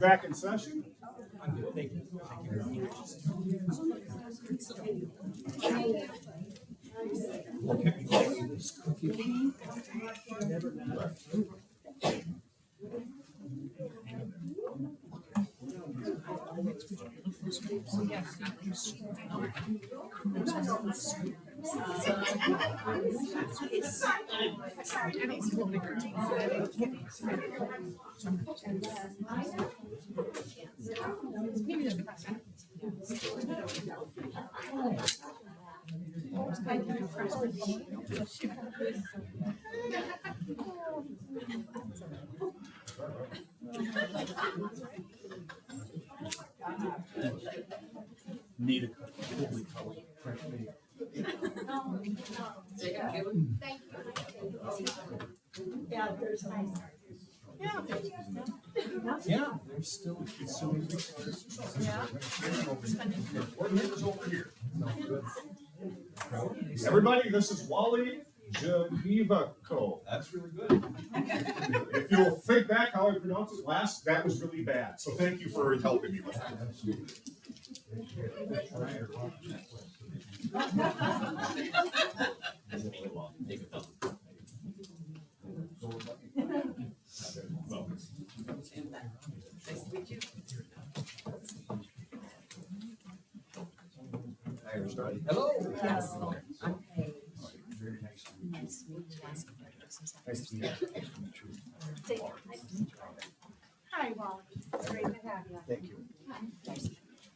Back in session. Need a totally color, fresh made. Yeah, they're still consuming resources. Over here. Everybody, this is Wally Gnewikow. That's really good. If you'll think back how I pronounced it last, that was really bad. So thank you for helping me with that. Hello. Yes. Very nice to meet you. Nice to meet you. Nice to meet you. Hi, Wally. It's great to have you. Thank you. Hi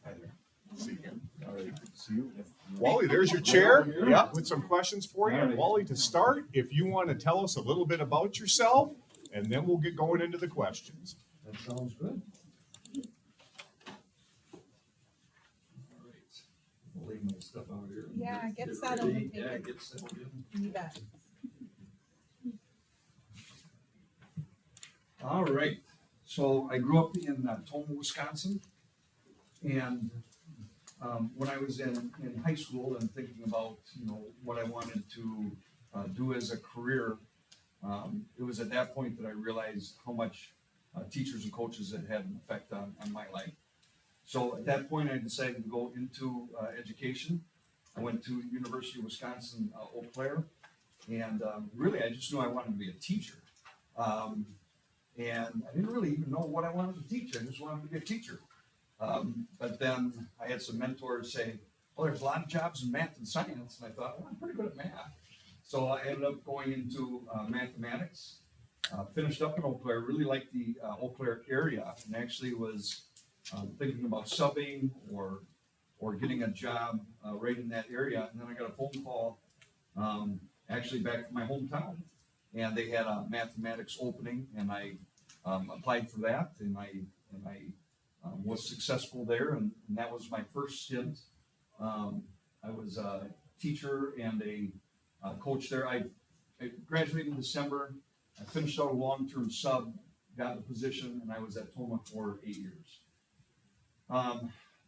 there. See you. All right, see you. Wally, there's your chair. Yep, with some questions for you. And Wally, to start, if you want to tell us a little bit about yourself, and then we'll get going into the questions. That sounds good. All right. We'll leave my stuff out here. Yeah, get settled and take Yeah, it. get settled in. You bet. All right. So I grew up in Toma, Wisconsin. And when I was in high school and thinking about, what I wanted to do as a career, it was at that point that I realized how much teachers and coaches had an effect on my life. So at that point, I decided to go into education. I went to University of Wisconsin, Eau Claire, and really I just knew I wanted to be a teacher. And I didn't really even know what I wanted to teach. I just wanted to be a teacher. But then I had some mentors say, well, there's a lot of jobs in math and science. And I thought, well, I'm pretty good at math. So I ended up going into mathematics, finished up in Eau Claire, really liked the Eau Claire area, and actually was thinking about subbing or getting a job right in that area. And then I got a phone call actually back from my hometown. And they had a mathematics opening, and I applied for that, and I was successful there, and that was my first stint. I was a teacher and a coach there. I graduated in December. I finished out a long-term sub, got the position, and I was at Toma for 8 years.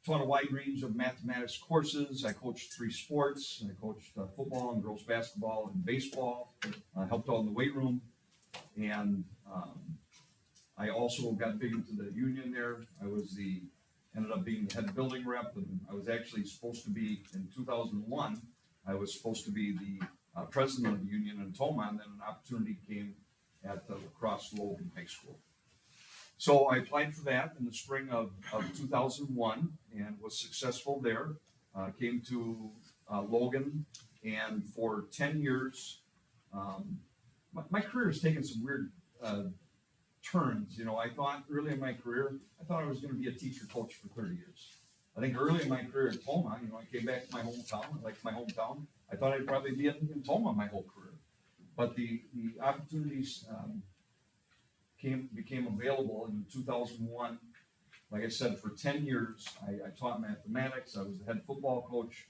Taught a wide range of mathematics courses. I coached 3 sports. I coached football and girls basketball and baseball. Helped out in the weight room, and I also got big into the union there. Ended up being the head building rep, and I was actually supposed to be, in 2001, I was supposed to be the president of the union in Toma, and then an opportunity came at the La Crosse Logan High School. So I applied for that in the spring of 2001 and was successful there. Came to Logan, and for 10 years, my career has taken some weird turns. I thought early in my career, I was going to be a teacher coach for 30 years. I think early in my career at Toma, I came back to my hometown. I liked my hometown. I thought I'd probably be in Toma my whole career. But the opportunities became available in 2001. Like I said, for 10 years, I taught mathematics. I was the head football coach.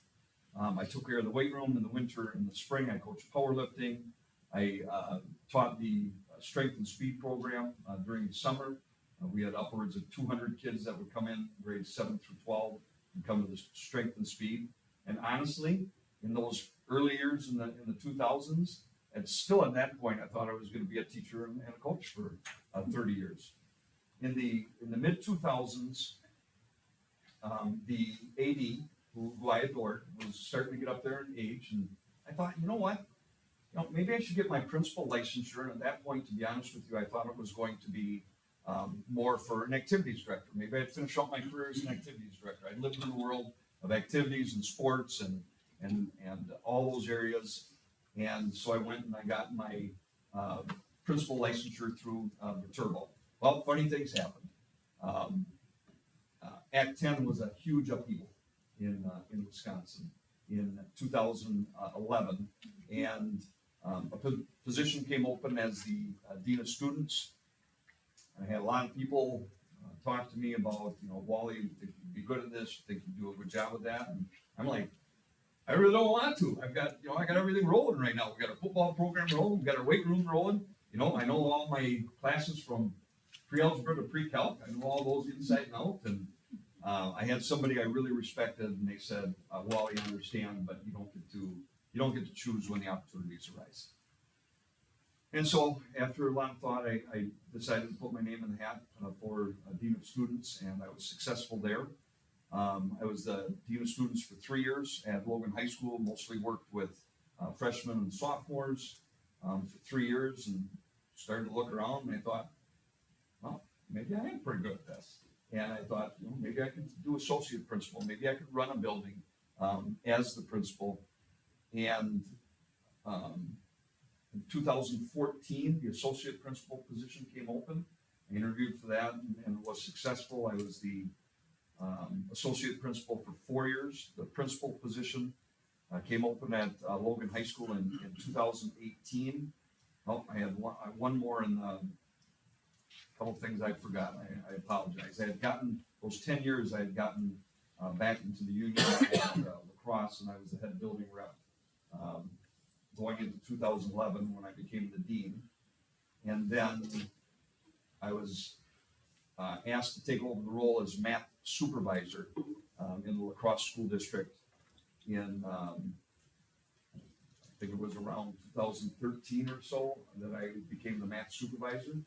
I took care of the weight room in the winter. In the spring, I coached powerlifting. I taught the strength and speed program during the summer. We had upwards of 200 kids that would come in grades 7 through 12 and come to the strength and speed. And honestly, in those early years in the 2000s, and still at that point, I thought I was going to be a teacher and a coach for 30 years. in the mid 2000s, the AD, who I adored, was starting to get up there in age, and I thought, you know what? Maybe I should get my principal licensure. And at that point, to be honest with you, I thought it was going to be more for an activities director. Maybe I'd finish out my career as an activities director. I lived in the world of activities and sports and all those areas. And so I went and I got my principal licensure through the Turbo. Well, funny things happened. Act 10 was a huge upheaval in Wisconsin in 2011, and a position came open as the dean of students. I had a lot of people talk to me about, Wally, you think you'd be good at this? You think you'd do a good job with that? And I'm like, I really don't want to. I got everything rolling right now. We got our football program rolling. We got our weight room rolling. I know all my classes from pre-algebra to pre-calc. I know all those inside and out. And I had somebody I really respected, and they said, "Well, you understand, but you don't get to choose when the opportunities arise." And so, after a lot of thought, I decided to put my name in the hat for Dean of Students, and I was successful there. I was the Dean of Students for 3 years at Logan High School, mostly worked with freshmen and sophomores for 3 years, and started to look around, and I thought, well, maybe I am pretty good at this. And I thought, maybe I could do associate principal. Maybe I could run a building as the principal. And in 2014, the associate principal position came open. I interviewed for that and was successful. I was the associate principal for 4 years. The principal position came open at Logan High School in 2018. Oh, I had one more in the couple of things I forgot. I apologize. I had gotten those 10 years. I had gotten back into the union at lacrosse, and I was the head building rep going into 2011 when I became the dean. And then I was asked to take over the role as math supervisor in the lacrosse school district in I think it was around 2013 or so that I became the math supervisor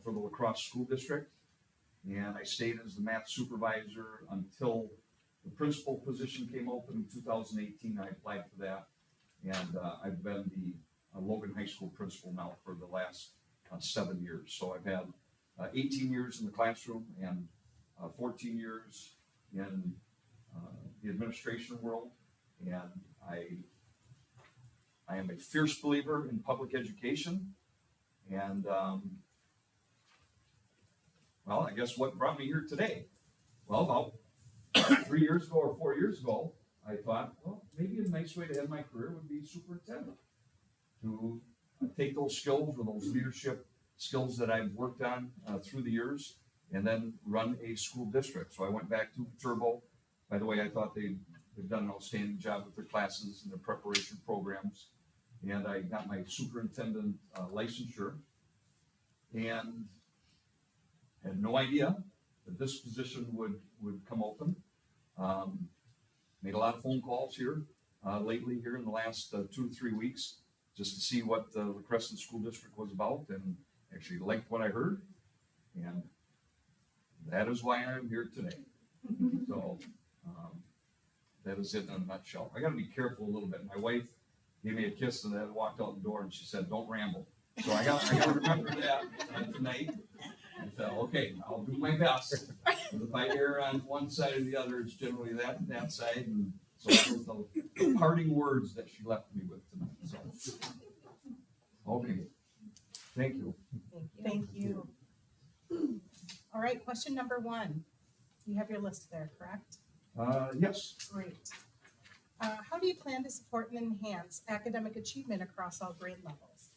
for the lacrosse school district. And I stayed as the math supervisor until the principal position came open in 2018. I applied for that, and I've been the Logan High School principal now for the last 7 years. So I've had 18 years in the classroom and 14 years in the administration world, and I am a fierce believer in public education, and well, I guess what brought me here today? Well, about 3 years ago or 4 years ago, I thought, well, maybe a nice way to end my career would be superintendent, to take those skills or those leadership skills that I've worked on through the years and then run a school district. So I went back to Turbo. By the way, I thought they've done an outstanding job with their classes and their preparation programs. And I got my superintendent licensure and had no idea that this position would come open. Made a lot of phone calls here lately here in the last 2 to 3 weeks just to see what the Crescent School District was about, and actually liked what I heard. And that is why I'm here today. So that is it in a nutshell. I got to be careful a little bit. My wife gave me a kiss and then walked out the door, and she said, "Don't ramble." So I got to remember that tonight. And so, okay, I'll do my best. But if I err on one side or the other, it's generally that side. And so those are the parting words that she left me with tonight. So, okay, thank you. Thank you. All right, question number 1. You have your list there, correct? Yes. Great. How do you plan to support and enhance academic achievement across all grade levels?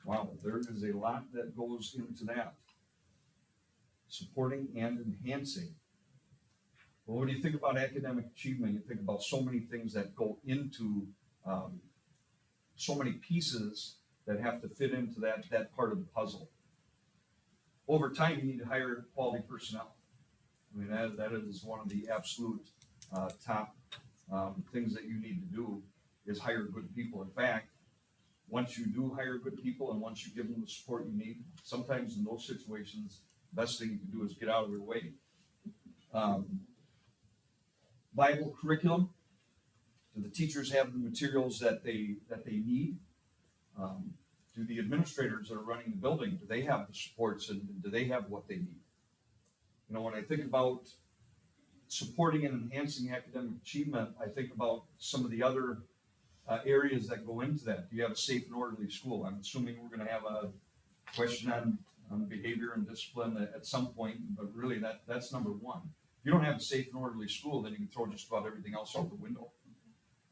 Wow, there is a lot that goes into that. Supporting and enhancing. Well, when you think about academic achievement, you think about so many things that go into so many pieces that have to fit into that part of the puzzle. Over time, you need to hire quality personnel. I mean, that is one of the absolute top things that you need to do is hire good people. In fact, once you do hire good people and once you give them the support you need, sometimes in those situations, the best thing you can do is get out of their way. Viable curriculum. Do the teachers have the materials that they need? Do the administrators that are running the building, do they have the supports and do they have what they need? You know, when I think about supporting and enhancing academic achievement, I think about some of the other areas that go into that. Do you have a safe and orderly school? I'm assuming we're going to have a question on behavior and discipline at some point, but really that's number one. If you don't have a safe and orderly school, then you can throw just about everything else out the window.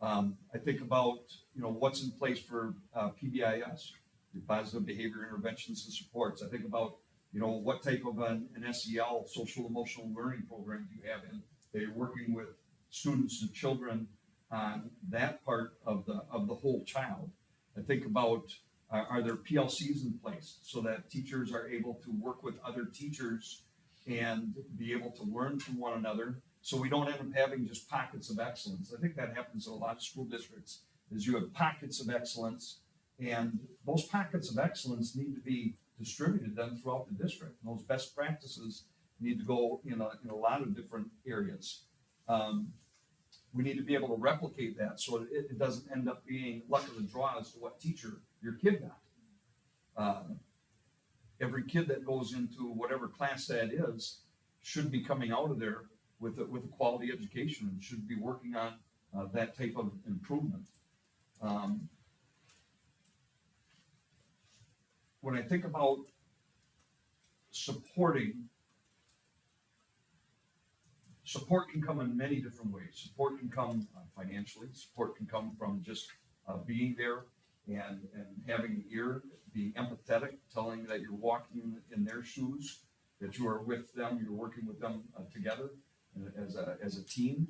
I think about, you know, what's in place for PBIS, your positive behavior interventions and supports. I think about, you know, what type of an SEL, social emotional learning program do you have in? They're working with students and children on that part of the whole child. I think about, are there PLCs in place so that teachers are able to work with other teachers and be able to learn from one another, so we don't end up having just pockets of excellence. I think that happens in a lot of school districts, is you have pockets of excellence, and those pockets of excellence need to be distributed then throughout the district. And those best practices need to go in a lot of different areas. We need to be able to replicate that so it doesn't end up being luck of the draw as to what teacher your kid got. Every kid that goes into whatever class that is should be coming out of there with a quality education and should be working on that type of improvement. When I think about supporting, support can come in many different ways. Support can come financially. Support can come from just being there and having an ear, being empathetic, telling that you're walking in their shoes, that you are with them, you're working with them together as a team.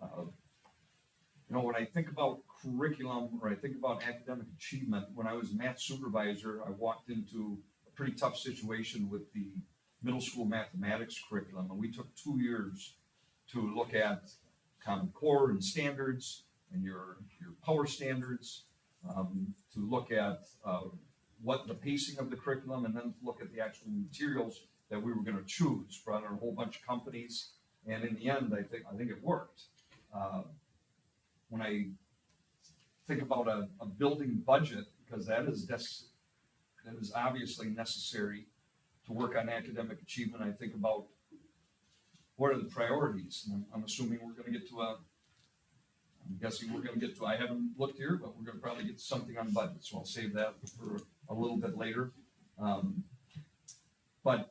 You know, when I think about curriculum or I think about academic achievement, when I was a math supervisor, I walked into a pretty tough situation with the middle school mathematics curriculum, and we took 2 years to look at Common Core and standards and your power standards, to look at what the pacing of the curriculum, and then to look at the actual materials that we were going to choose. Brought in a whole bunch of companies, and in the end, I think it worked. When I think about a building budget, because that is obviously necessary to work on academic achievement, I think about what are the priorities. And I'm assuming we're going to get to I'm guessing we're going to get to, I haven't looked here, but we're going to probably get to something on budget, so I'll save that for a little bit later. But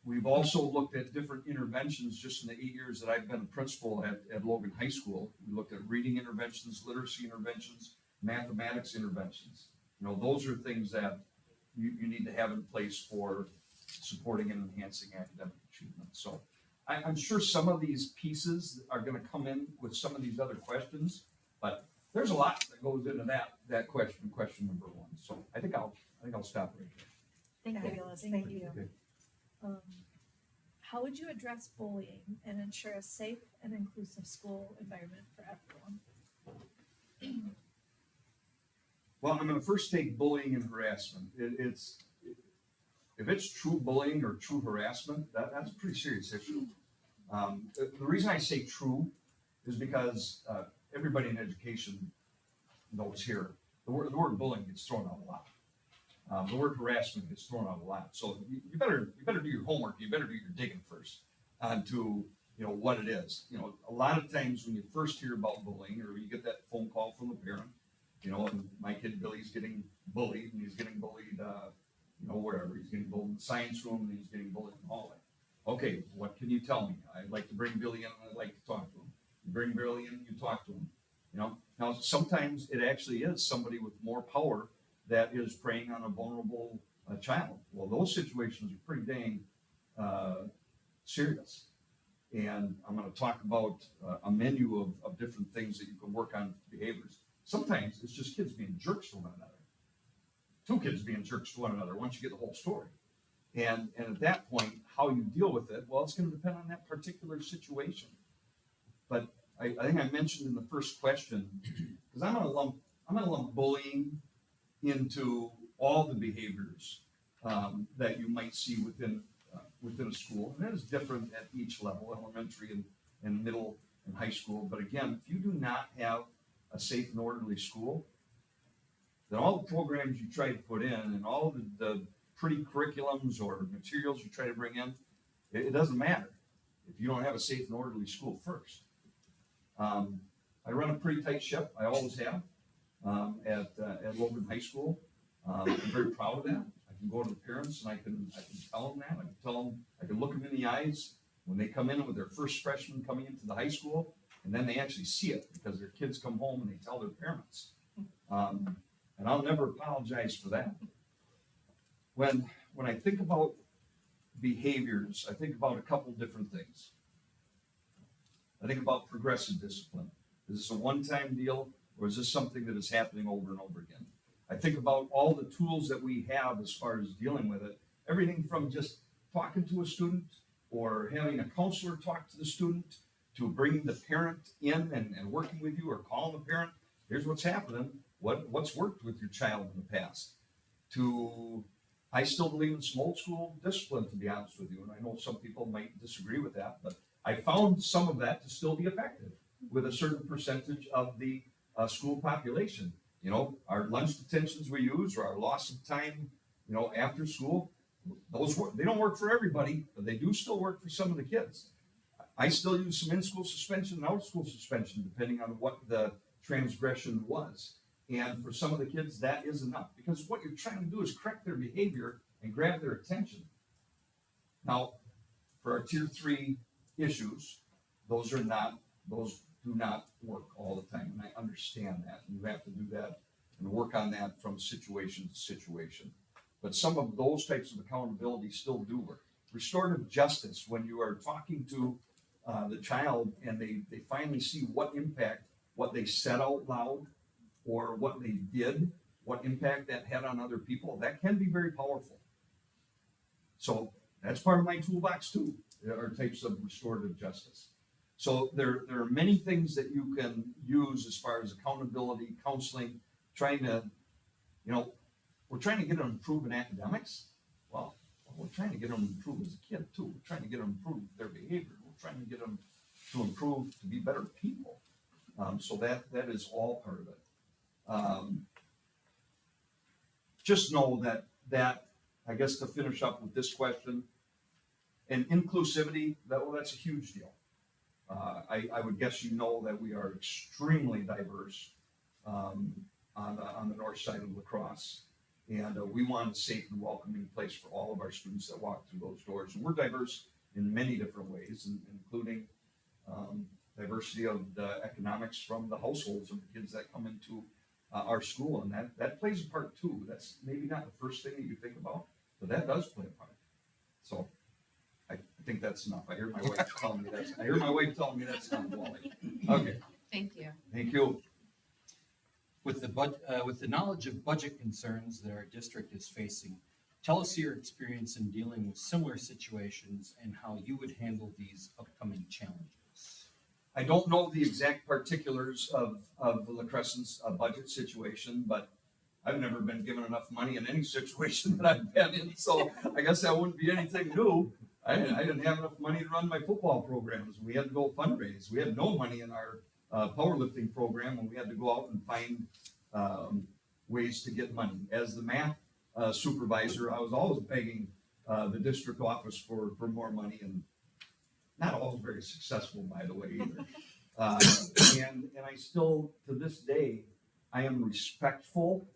we've also looked at different interventions just in the 8 years that I've been a principal at Logan High School. We looked at reading interventions, literacy interventions, mathematics interventions. You know, those are things that you need to have in place for supporting and enhancing academic achievement. So I'm sure some of these pieces are going to come in with some of these other questions, but there's a lot that goes into that question number one. So I think I'll stop right there. Fabulous, thank you. Okay. How would you address bullying and ensure a safe and inclusive school environment for everyone? Well, I'm going to first take bullying and harassment. If it's true bullying or true harassment, that's a pretty serious issue. The reason I say true is because everybody in education knows here the word bullying gets thrown out a lot. The word harassment gets thrown out a lot. So you better do your homework. You better do your digging first onto what it is. A lot of times when you first hear about bullying, or you get that phone call from the parent, and my kid Billy's getting bullied, and he's getting bullied, wherever. He's getting bullied in the science room, and he's getting bullied in the hallway. Okay, what can you tell me? I'd like to bring Billy in, and I'd like to talk to him. You bring Billy in, you talk to him. Now sometimes it actually is somebody with more power that is preying on a vulnerable child. Well, those situations are pretty dang serious. And I'm going to talk about a menu of different things that you can work on behaviors. Sometimes it's just kids being jerks to one another. Two kids being jerks to one another once you get the whole story. And at that point, how you deal with it, well, it's going to depend on that particular situation. But I think I mentioned in the first question, because I'm going to lump bullying into all the behaviors that you might see within a school. And that is different at each level, elementary and middle and high school. But again, if you do not have a safe and orderly school, then all the programs you try to put in and all the pretty curriculums or materials you try to bring in, it doesn't matter if you don't have a safe and orderly school first. I run a pretty tight ship. I always have at Logan High School. I'm very proud of that. I can go to the parents and I can tell them that. I can tell them, I can look them in the eyes when they come in with their first freshman coming into the high school, and then they actually see it because their kids come home and they tell their parents. And I'll never apologize for that. When I think about behaviors, I think about a couple different things. I think about progressive discipline. Is this a one-time deal, or is this something that is happening over and over again? I think about all the tools that we have as far as dealing with it. Everything from just talking to a student or having a counselor talk to the student to bringing the parent in and working with you or calling the parent. Here's what's happening. What's worked with your child in the past? I still believe in some old school discipline, to be honest with you. And I know some people might disagree with that, but I found some of that to still be effective with a certain percentage of the school population. You know, our lunch detentions we use or our loss of time, you know, after school, they don't work for everybody, but they do still work for some of the kids. I still use some in-school suspension and out-school suspension, depending on what the transgression was. And for some of the kids, that is enough, because what you're trying to do is correct their behavior and grab their attention. Now, for our tier 3 issues, those do not work all the time, and I understand that. You have to do that and work on that from situation to situation. But some of those types of accountability still do work. Restorative justice, when you are talking to the child and they finally see what impact what they said out loud or what they did, what impact that had on other people, that can be very powerful. So that's part of my toolbox too, are types of restorative justice. So there are many things that you can use as far as accountability, counseling, trying to, you know, we're trying to get them to improve in academics. Well, we're trying to get them to improve as a kid too. We're trying to get them to improve their behavior. We're trying to get them to improve to be better people. So that is all part of it. Just know that I guess to finish up with this question, and inclusivity, that's a huge deal. I would guess you know that we are extremely diverse on the north side of La Crosse, and we want a safe and welcoming place for all of our students that walk through those doors. And we're diverse in many different ways, including diversity of the economics from the households of the kids that come into our school, and that plays a part too. That's maybe not the first thing that you think about, but that does play a part. So I think that's enough. I hear my wife telling me that's enough, Wally. Okay. Thank you. Thank you. With the knowledge of budget concerns that our district is facing, tell us your experience in dealing with similar situations and how you would handle these upcoming challenges. I don't know the exact particulars of La Crescent's budget situation, but I've never been given enough money in any situation that I've been in, so I guess that wouldn't be anything new. I didn't have enough money to run my football programs. We had to go fundraise. We had no money in our powerlifting program, and we had to go out and find ways to get money. As the math supervisor, I was always begging the district office for more money, and not always very successful, by the way, either. And I still, to this day, I am respectful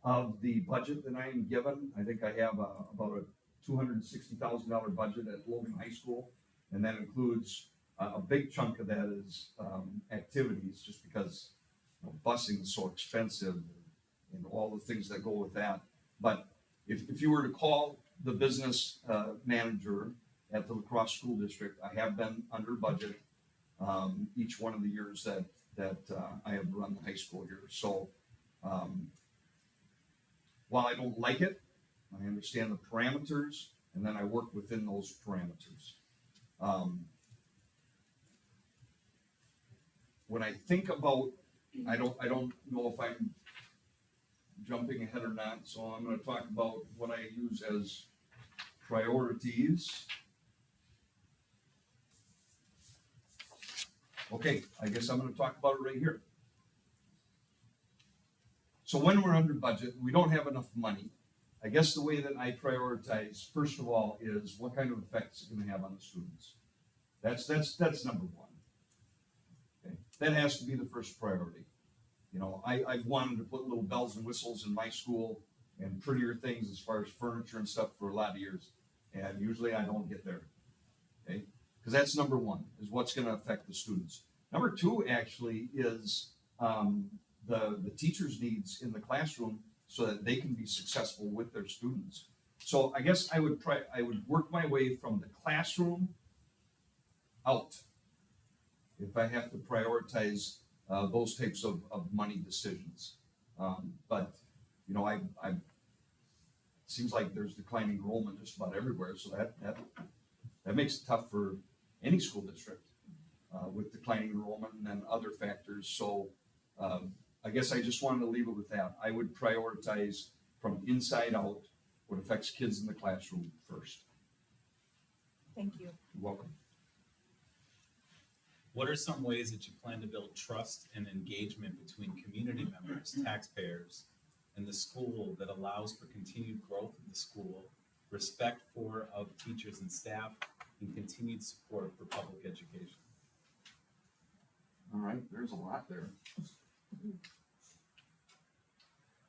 of the budget that I am given. I think I have about a $260,000 budget at Logan High School, and that includes a big chunk of that is activities, just because busing is so expensive and all the things that go with that. But if you were to call the business manager at the La Crosse School District, I have been under budget each one of the years that I have run the high school here. So while I don't like it, I understand the parameters, and then I work within those parameters. When I think about, I don't know if I'm jumping ahead or not, so I'm gonna talk about what I use as priorities. Okay, I guess I'm gonna talk about it right here. So when we're under budget, we don't have enough money. I guess the way that I prioritize, first of all, is what kind of effects it's gonna have on the students. That's number one. Okay, that has to be the first priority. You know, I wanted to put little bells and whistles in my school and prettier things as far as furniture and stuff for a lot of years. And usually I don't get there. Okay, because that's number one, is what's gonna affect the students. Number two actually is the teacher's needs in the classroom so that they can be successful with their students. So I guess I would work my way from the classroom out if I have to prioritize those types of money decisions. But you know, it seems like there's declining enrollment just about everywhere, so that makes it tough for any school district with declining enrollment and then other factors. So I guess I just wanted to leave it with that. I would prioritize from inside out what affects kids in the classroom first. Thank you. You're welcome. What are some ways that you plan to build trust and engagement between community members, taxpayers, and the school that allows for continued growth of the school, respect of teachers and staff, and continued support for public education? All right, there's a lot there.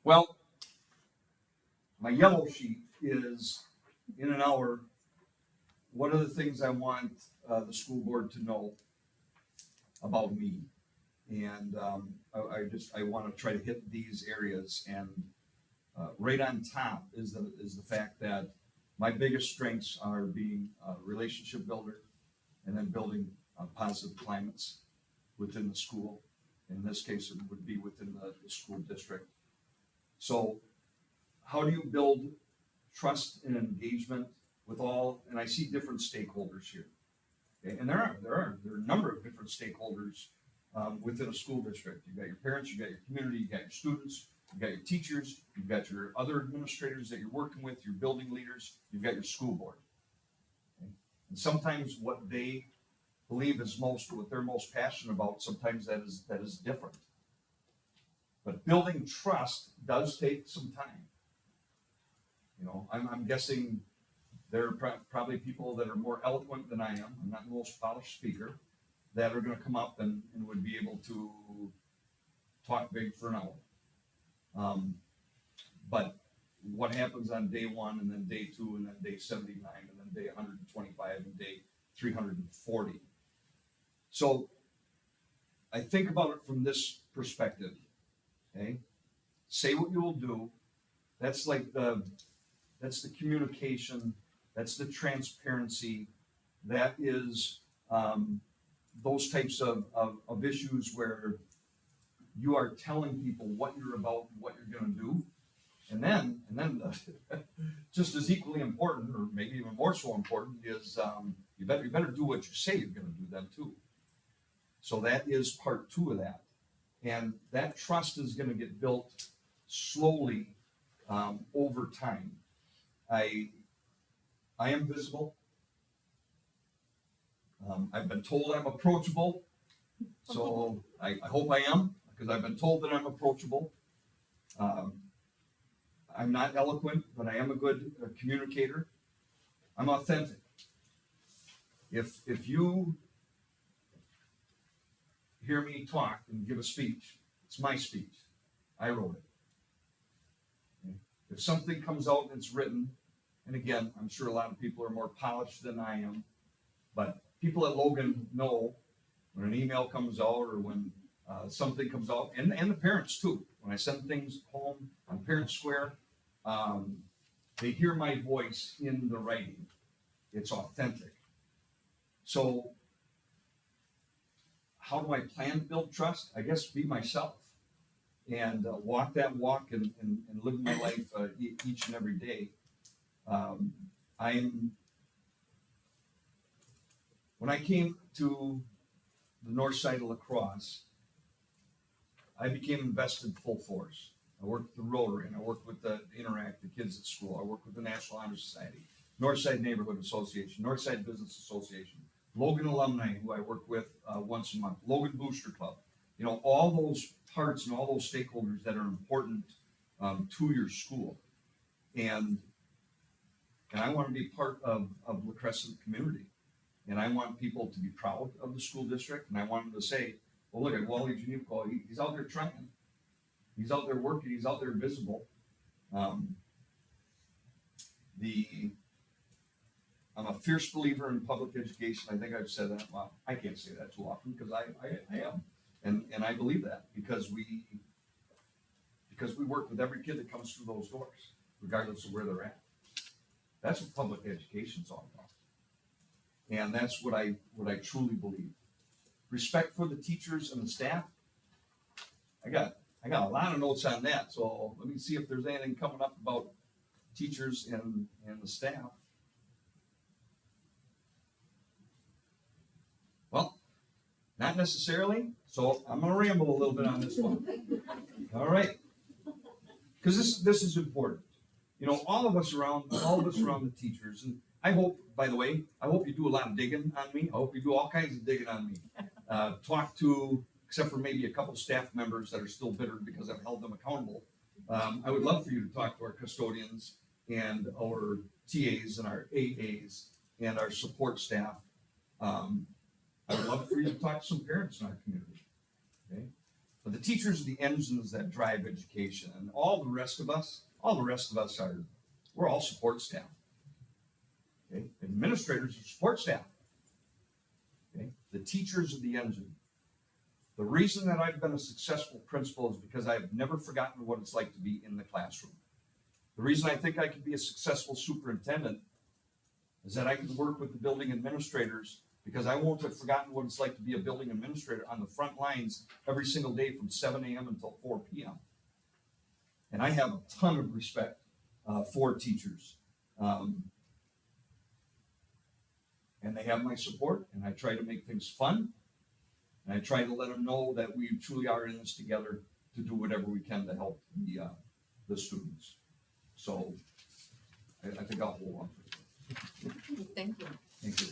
Well, my yellow sheet is, in an hour, what are the things I want the school board to know about me? And I want to try to hit these areas. And right on top is the fact that my biggest strengths are being a relationship builder and then building positive climates within the school. In this case, it would be within the school district. So how do you build trust and engagement with all, and I see different stakeholders here. Okay? And there are a number of different stakeholders within a school district. You've got your parents, you've got your community, you've got your students, you've got your teachers, you've got your other administrators that you're working with, your building leaders, you've got your school board. Okay? And sometimes what they believe is what they're most passionate about, sometimes that is different. But building trust does take some time. You know, I'm guessing there are probably people that are more eloquent than I am. I'm not the most polished speaker, that are going to come up and would be able to talk big for an hour. But what happens on day one, and then day two, and then day 79, and then day 125, and day 340? So I think about it from this perspective. Okay, say what you will do. That's the communication. That's the transparency. That is those types of issues where you are telling people what you're about, what you're going to do, and then just as equally important, or maybe even more so important, is you better do what you say you're going to do then too. So that is part two of that. And that trust is going to get built slowly over time. I am visible. I've been told I'm approachable, so I hope I am, because I've been told that I'm approachable. I'm not eloquent, but I am a good communicator. I'm authentic. If you hear me talk and give a speech, it's my speech. I wrote it. Okay? If something comes out and it's written, and again, I'm sure a lot of people are more polished than I am, but people at Logan know when an email comes out or when something comes out, and the parents too. When I send things home on Parent Square, they hear my voice in the writing. It's authentic. So how do I plan to build trust? I guess be myself and walk that walk and live my life each and every day. When I came to the north side of La Crosse, I became invested full force. I work with the Rotary, and I work with the Interact, the kids at school. I work with the National Honor Society, Northside Neighborhood Association, Northside Business Association, Logan Alumni, who I work with once a month, Logan Booster Club. You know, all those parts and all those stakeholders that are important to your school. And I want to be part of La Crescent community. And I want people to be proud of the school district. And I want them to say, well, look at Wally Gnewikow. He's out there trying. He's out there working. He's out there visible. I'm a fierce believer in public education. I think I've said that. Well, I can't say that too often because I am. And I believe that because we work with every kid that comes through those doors, regardless of where they're at. That's what public education is all about. And that's what I truly believe. Respect for the teachers and the staff. I got a lot of notes on that, so let me see if there's anything coming up about teachers and the staff. Well, not necessarily, so I'm gonna ramble a little bit on this one. All right. Because this is important. You know, all of us around the teachers, and I hope, by the way, I hope you do a lot of digging on me. I hope you do all kinds of digging on me. Talk to, except for maybe a couple staff members that are still bitter because I've held them accountable. I would love for you to talk to our custodians and our TAs and our AAs and our support staff. I would love for you to talk to some parents in our community. Okay? But the teachers are the engines that drive education, and all the rest of us we're all support staff. Okay? Administrators are support staff. Okay? The teachers are the engine. The reason that I've been a successful principal is because I've never forgotten what it's like to be in the classroom. The reason I think I can be a successful superintendent is that I can work with the building administrators because I won't have forgotten what it's like to be a building administrator on the front lines every single day from 7 a.m. until 4 p.m. And I have a ton of respect for teachers. And they have my support, and I try to make things fun. And I try to let them know that we truly are in this together to do whatever we can to help the students. So I think I'll hold on for it. Thank you. Thank you.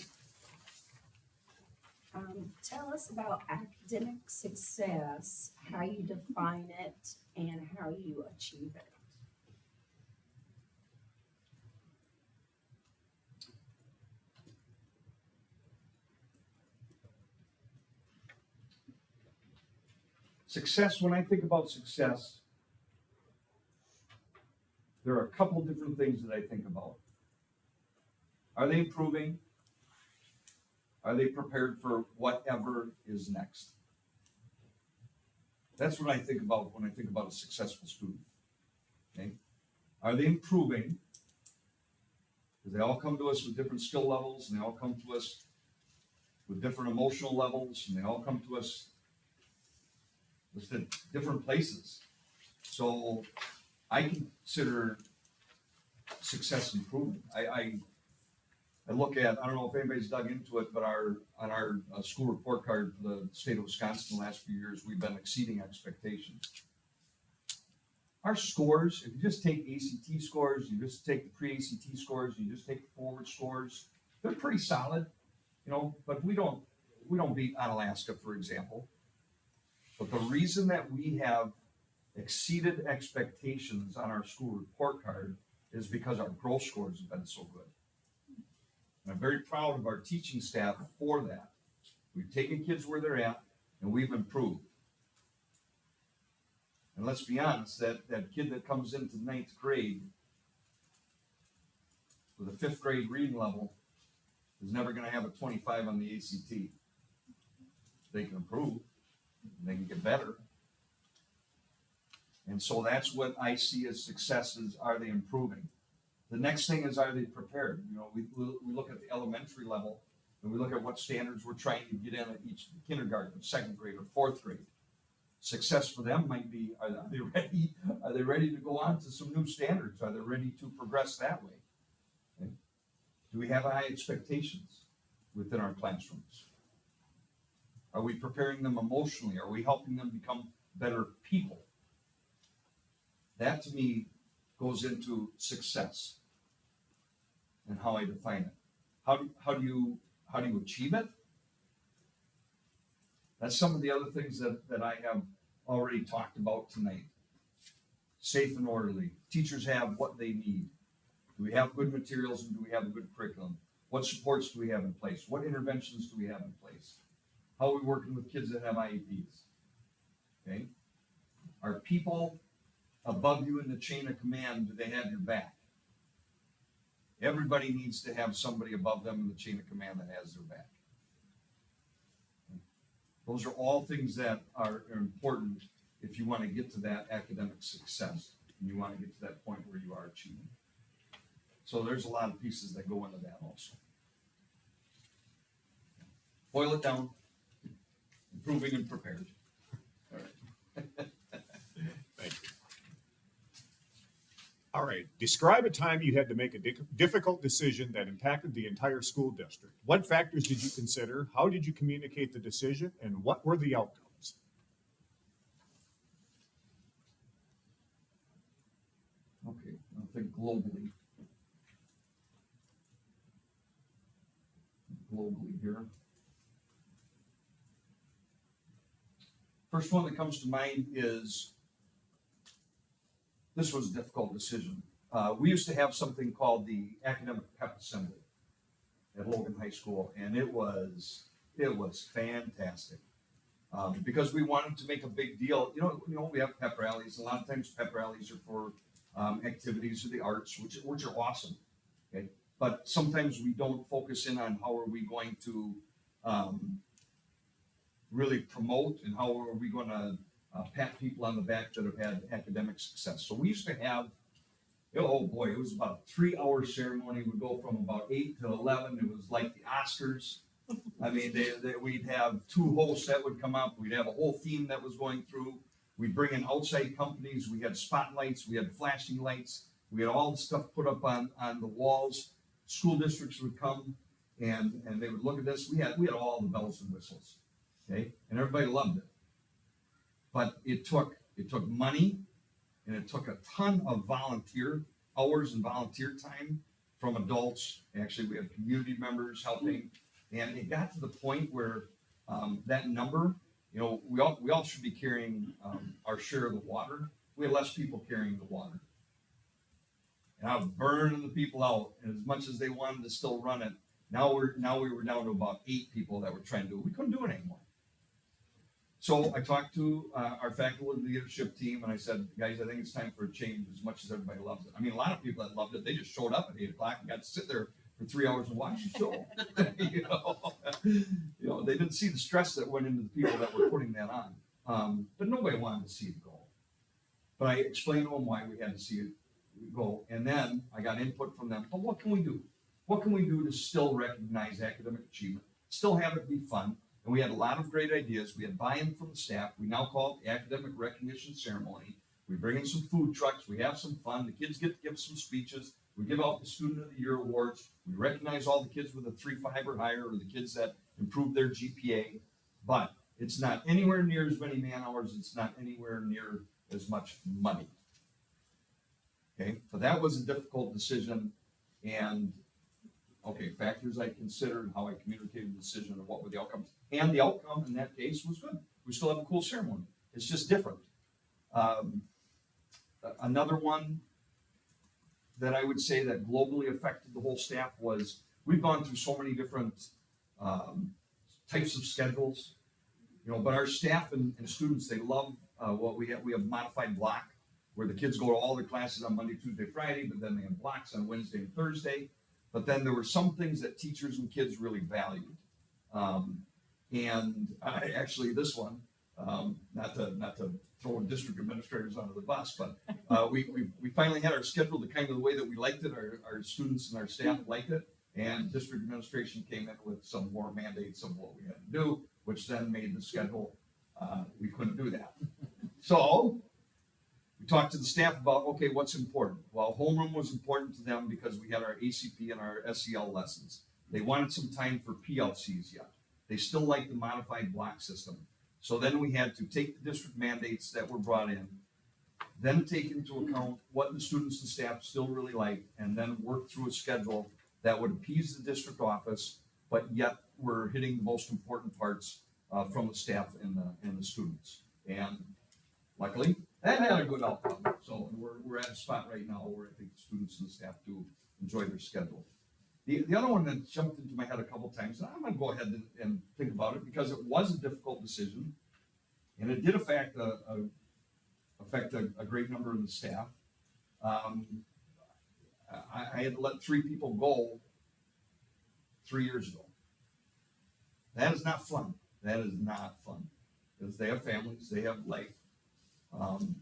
Tell us about academic success, how you define it, and how you achieve it. Success, when I think about success, there are a couple different things that I think about. Are they improving? Are they prepared for whatever is next? That's what I think about when I think about a successful student. Okay? Are they improving? Because they all come to us with different skill levels, and they all come to us with different emotional levels, and they all come to us just at different places. So I consider success improving. I look at, I don't know if anybody's dug into it, but on our school report card for the state of Wisconsin the last few years, we've been exceeding expectations. Our scores, if you just take ACT scores, you just take the pre-ACT scores, you just take the forward scores, they're pretty solid, you know, but we don't beat Onalaska, for example. But the reason that we have exceeded expectations on our school report card is because our growth scores have been so good. And I'm very proud of our teaching staff for that. We've taken kids where they're at, and we've improved. And let's be honest, that kid that comes into 9th grade with a 5th grade reading level is never going to have a 25 on the ACT. They can improve, and they can get better. And so that's what I see as successes. Are they improving? The next thing is, are they prepared? You know, we look at the elementary level, and we look at what standards we're trying to get in at each kindergarten, 2nd grade, or 4th grade. Success for them might be, are they ready? Are they ready to go on to some new standards? Are they ready to progress that way? Okay. Do we have high expectations within our classrooms? Are we preparing them emotionally? Are we helping them become better people? That to me goes into success and how I define it. How do you achieve it? That's some of the other things that I have already talked about tonight. Safe and orderly. Teachers have what they need. Do we have good materials and do we have a good curriculum? What supports do we have in place? What interventions do we have in place? How are we working with kids that have IEPs? Okay? Are people above you in the chain of command, do they have your back? Everybody needs to have somebody above them in the chain of command that has their back. Those are all things that are important if you want to get to that academic success and you want to get to that point where you are achieving. So there's a lot of pieces that go into that also. Boil it down, improving and prepared. All right. Thank you. All right, describe a time you had to make a difficult decision that impacted the entire school district. What factors did you consider? How did you communicate the decision? And what were the outcomes? Okay, I think globally. Globally here. First one that comes to mind is, this was a difficult decision. We used to have something called the Academic Pep Assembly at Logan High School, and it was fantastic. Because we wanted to make a big deal. You know, we have pep rallies. A lot of times pep rallies are for activities of the arts, which are awesome. Okay, but sometimes we don't focus in on how are we going to really promote and how are we going to pat people on the back that have had academic success. So we used to have, oh boy, it was about a 3-hour ceremony. We'd go from about 8 to 11. It was like the Oscars. I mean, we'd have 2 hosts that would come up. We'd have a whole theme that was going through. We'd bring in outside companies. We had spotlights. We had flashing lights. We had all the stuff put up on the walls. School districts would come and they would look at this. We had all the bells and whistles, okay? And everybody loved it. But it took money and it took a ton of volunteer hours and volunteer time from adults. Actually, we had community members helping. And it got to the point where that number, you know, we all should be carrying our share of the water. We had less people carrying the water. And I was burning the people out. And as much as they wanted to still run it, now we were down to about 8 people that were trying to do it. We couldn't do it anymore. So I talked to our faculty leadership team and I said, guys, I think it's time for a change as much as everybody loves it. I mean, a lot of people that loved it, they just showed up at 8 o'clock and got to sit there for 3 hours and watch the show. you know, they didn't see the stress that went into the people that were putting that on. But nobody wanted to see it go. But I explained to them why we had to see it go. And then I got input from them. But what can we do? What can we do to still recognize academic achievement, still have it be fun? And we had a lot of great ideas. We had buy-in from the staff. We now call it the Academic Recognition Ceremony. We bring in some food trucks. We have some fun. The kids get to give some speeches. We give out the Student of the Year awards. We recognize all the kids with a 3.5 or higher, or the kids that improved their GPA. But it's not anywhere near as many man hours. It's not anywhere near as much money. Okay, so that was a difficult decision. And okay, factors I considered, how I communicated the decision, and what were the outcomes. And the outcome in that case was good. We still have a cool ceremony. It's just different. Another one that I would say that globally affected the whole staff was we've gone through so many different types of schedules, you know, but our staff and students, they love what we have. We have modified block where the kids go to all their classes on Monday, Tuesday, Friday, but then they have blocks on Wednesday and Thursday. But then there were some things that teachers and kids really valued. And I actually, this one, not to throw district administrators under the bus, but we finally had our schedule the kind of the way that we liked it. Our students and our staff liked it. And district administration came in with some more mandates of what we had to do, which then made the schedule, we couldn't do that. So we talked to the staff about, okay, what's important? Well, homeroom was important to them because we had our ACP and our SEL lessons. They wanted some time for PLCs yet. They still like the modified block system. So then we had to take the district mandates that were brought in, then take into account what the students and staff still really like, and then work through a schedule that would appease the district office, but yet we're hitting the most important parts from the staff and the students. And luckily, that had a good outcome. So we're at a spot right now where I think the students and the staff do enjoy their schedule. The other one that jumped into my head a couple times, and I'm gonna go ahead and think about it because it was a difficult decision, and it did affect a great number of the staff. I had to let 3 people go 3 years ago. That is not fun. That is not fun because they have families, they have life,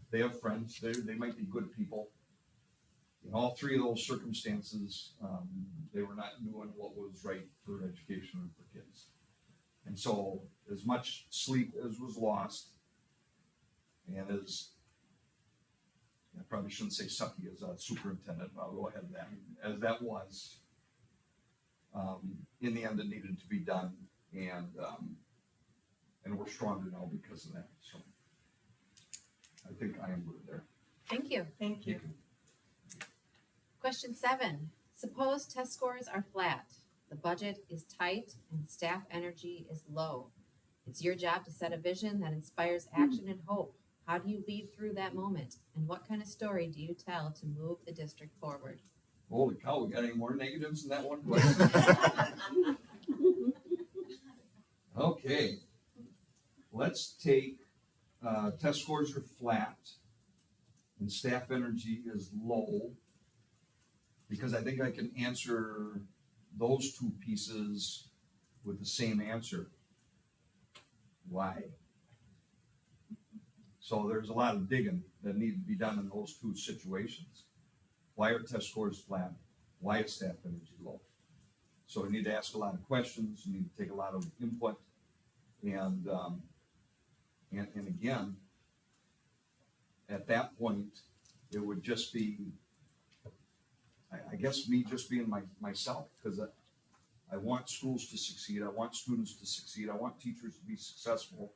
they have friends. They might be good people. In all 3 of those circumstances, they were not doing what was right for education and for kids. And so, as much sleep as was lost, and as I probably shouldn't say sucky as a superintendent, but I'll go ahead with that. As that was, in the end, it needed to be done, and we're stronger now because of that. So, I think I am good there. Thank you. Thank you. Question 7. Suppose test scores are flat, the budget is tight, and staff energy is low. It's your job to set a vision that inspires action and hope. How do you lead through that moment? And what kind of story do you tell to move the district forward? Holy cow, we got any more negatives in that one question? Okay. Let's take test scores are flat and staff energy is low, because I think I can answer those 2 pieces with the same answer. Why? So there's a lot of digging that needs to be done in those 2 situations. Why are test scores flat? Why is staff energy low? So you need to ask a lot of questions. You need to take a lot of input, and again, at that point, it would just be, I guess, me just being myself, because I want schools to succeed. I want students to succeed. I want teachers to be successful.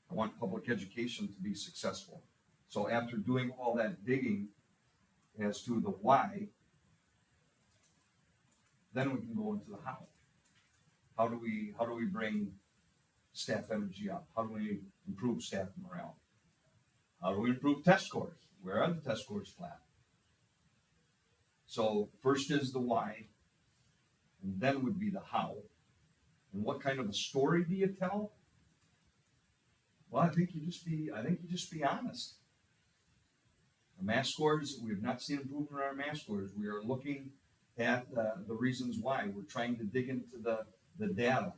I want public education to be successful. So after doing all that digging as to the why, then we can go into the how. How do we bring staff energy up? How do we improve staff morale? How do we improve test scores? Where are the test scores flat? So first is the why, and then would be the how. And what kind of a story do you tell? Well, I think you just be honest. The math scores, we have not seen improvement in our math scores. We are looking at the reasons why. We're trying to dig into the data,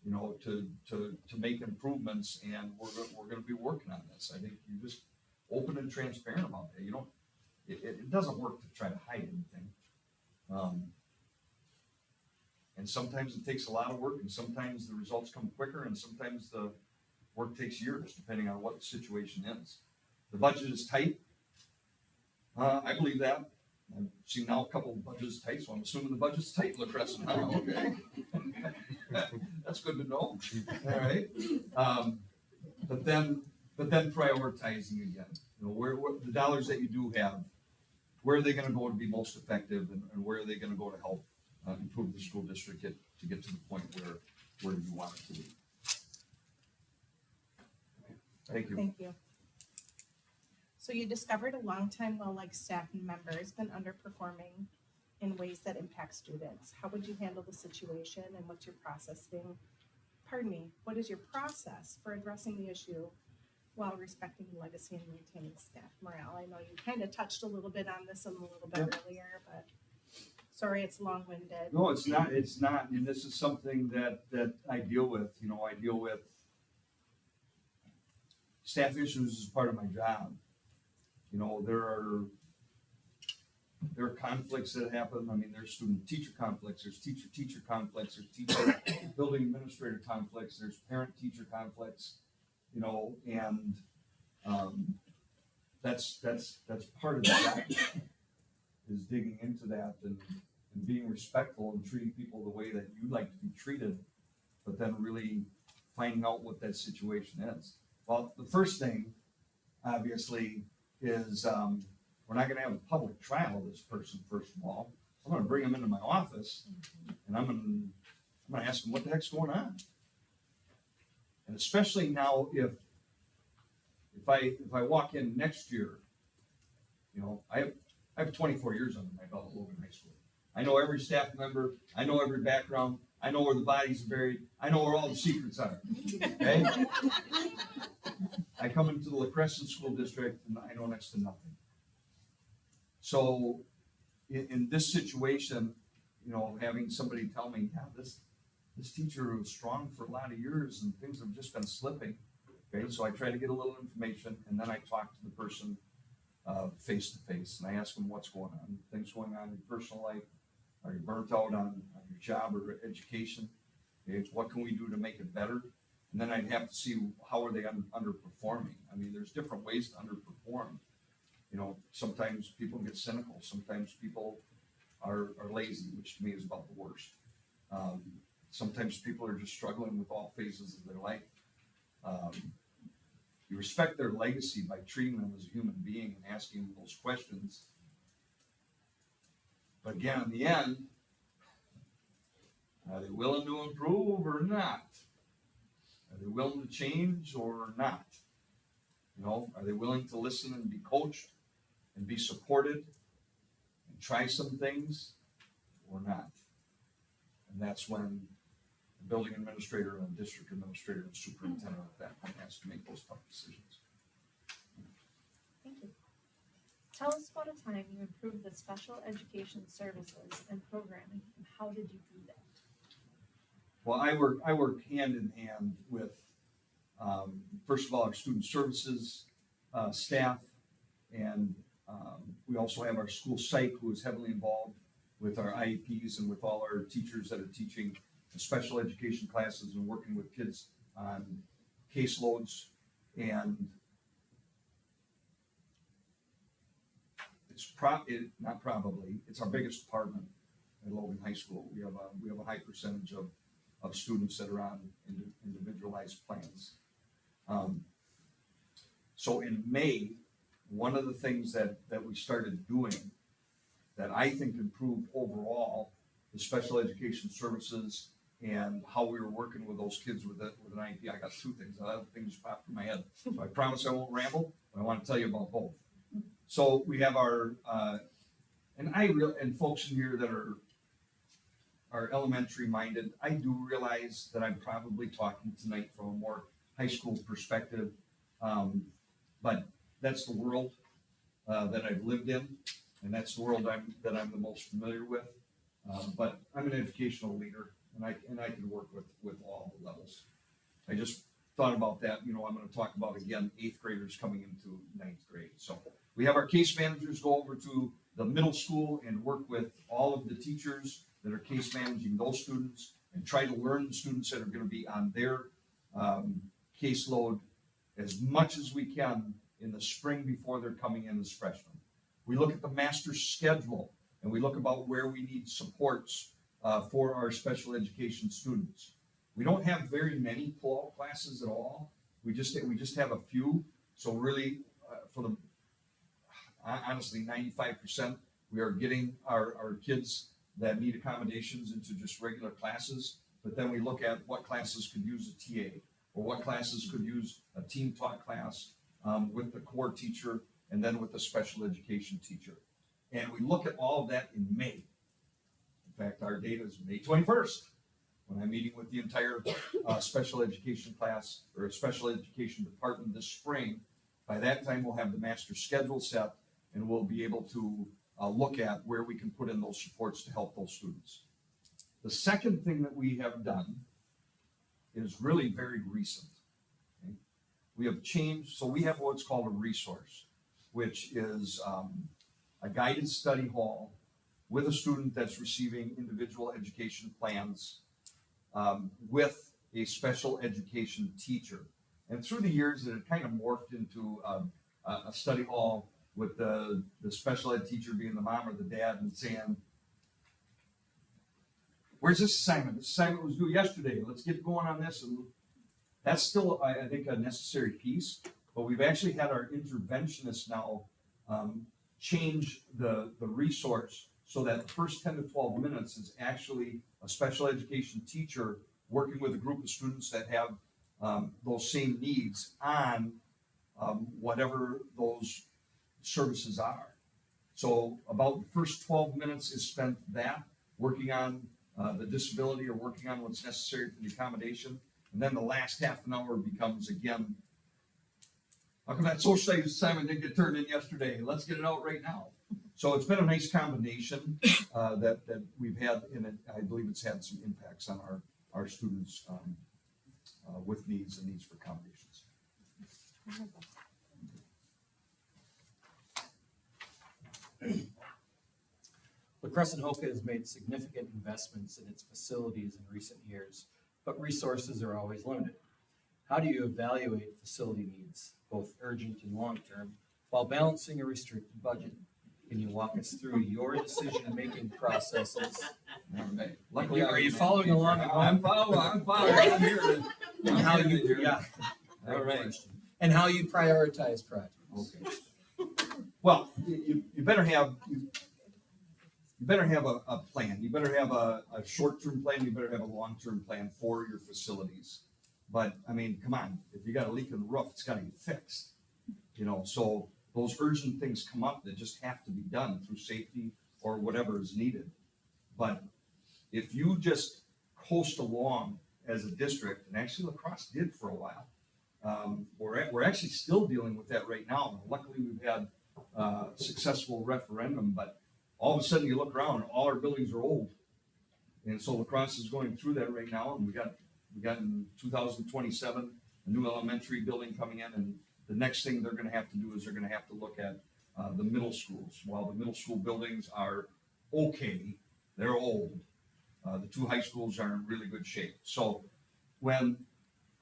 to make improvements, and we're going to be working on this. I think you're just open and transparent about that. It doesn't work to try to hide anything. And sometimes it takes a lot of work, and sometimes the results come quicker, and sometimes the work takes years, depending on what the situation is. The budget is tight. I believe that. I've seen now a couple of budgets tight, so I'm assuming the budget's tight, LaCrescent. Okay. That's good to know. All right. But then prioritizing again. Where the dollars that you do have, where are they going to go to be most effective, and where are they going to go to help improve the school district to get to the point where you want it to be. Thank you. Thank you. So you discovered a longtime well-liked staff member has been underperforming in ways that impact students. How would you handle the situation, and what's your what is your process for addressing the issue while respecting the legacy and maintaining staff morale? I know you kind of touched a little bit on this a little bit earlier, but sorry, it's long-winded. No, it's not. And this is something that I deal with. I deal with staff issues as part of my job. There are conflicts that happen. I mean, there's student-teacher conflicts, there's teacher-teacher conflicts, there's teacher-building administrator conflicts, there's parent-teacher conflicts, and that's part of the job, is digging into that and being respectful and treating people the way that you'd like to be treated, but then really finding out what that situation is. Well, the first thing, obviously, is, we're not gonna have a public trial of this person, first of all. I'm gonna bring him into my office, and I'm gonna ask him what the heck's going on. And especially now, if I walk in next year, you know, I have 24 years under my belt at Logan High School. I know every staff member, I know every background, I know where the bodies are buried, I know where all the secrets are, okay? I come into the La Crescent School District and I know next to nothing. So in this situation, you know, having somebody tell me, yeah, this teacher was strong for a lot of years and things have just been slipping. Okay, so I try to get a little information and then I talk to the person face to face and I ask them what's going on, things going on in your personal life. Are you burnt out on your job or education? Okay, what can we do to make it better? And then I'd have to see how are they underperforming. I mean, there's different ways to underperform. You know, sometimes people get cynical. Sometimes people are lazy, which to me is about the worst. Sometimes people are just struggling with all phases of their life. You respect their legacy by treating them as a human being and asking them those questions. But again, in the end, are they willing to improve or not? Are they willing to change or not? You know, are they willing to listen and be coached and be supported and try some things or not? And that's when the building administrator and the district administrator and superintendent at that point has to make those tough decisions. Thank you. Tell us about a time you improved the special education services and programming, and how did you do that? Well, I work hand in hand with, first of all, our student services staff, and we also have our school psych who is heavily involved with our IEPs and with all our teachers that are teaching the special education classes and working with kids on caseloads. And it's our biggest department at Logan High School. We have a high percentage of students that are on individualized plans. So in May, one of the things that we started doing that I think improved overall the special education services and how we were working with those kids with an IEP. I got two things. Other things popped in my head. So I promise I won't ramble, but I want to tell you about both. So we have our, and folks in here that are elementary minded, I do realize that I'm probably talking tonight from a more high school perspective, but that's the world that I've lived in, and that's the world that I'm the most familiar with. But I'm an educational leader, and I can work with all the levels. I just thought about that. You know, I'm going to talk about again 8th graders coming into 9th grade. So we have our case managers go over to the middle school and work with all of the teachers that are case managing those students and try to learn the students that are going to be on their caseload as much as we can in the spring before they're coming in as freshmen. We look at the master schedule and we look about where we need supports for our special education students. We don't have very many pull-out classes at all. We just have a few. So really, honestly, 95%, we are getting our kids that need accommodations into just regular classes. But then we look at what classes could use a TA, or what classes could use a team taught class with the core teacher and then with the special education teacher. And we look at all of that in May. In fact, our date is May 21st, when I'm meeting with the entire special education class or special education department this spring. By that time, we'll have the master schedule set and we'll be able to look at where we can put in those supports to help those students. The second thing that we have done is really very recent. Okay? We have changed, so we have what's called a resource, which is a guided study hall with a student that's receiving individual education plans with a special education teacher. And through the years, it had kind of morphed into a study hall with the special ed teacher being the mom or the dad and saying, where's this assignment? This assignment was due yesterday. Let's get going on this. And that's still, I think, a necessary piece. but we've actually had our interventionists now change the resource so that the first 10 to 12 minutes is actually a special education teacher working with a group of students that have those same needs on whatever those services are. So about the first 12 minutes is spent that, working on the disability or working on what's necessary for the accommodation. And then the last half an hour becomes, again, how come that social studies assignment didn't get turned in yesterday? Let's get it out right now. So it's been a nice combination that we've had, and I believe it's had some impacts on our students with needs and needs for accommodations. La Crescent Hope has made significant investments in its facilities in recent years, but resources are always limited. How do you evaluate facility needs, both urgent and long-term, while balancing a restricted budget? Can you walk us through your decision-making processes? All right. Luckily, Are you following along? I'm following. I'm here. And how you, yeah. All right. And how you prioritize projects. Okay. Well, you better have a plan. You better have a short-term plan. You better have a long-term plan for your facilities. But I mean, come on, if you got a leak in the roof, it's got to get fixed. You know, so those urgent things come up that just have to be done through safety or whatever is needed. But if you just coast along as a district, and actually La Crosse did for a while, we're actually still dealing with that right now. Luckily, we've had a successful referendum, but all of a sudden you look around, all our buildings are old. And so La Crosse is going through that right now, and we got in 2027 a new elementary building coming in, and the next thing they're going to have to do is they're going to have to look at the middle schools. While the middle school buildings are okay, they're old. The two high schools are in really good shape. So when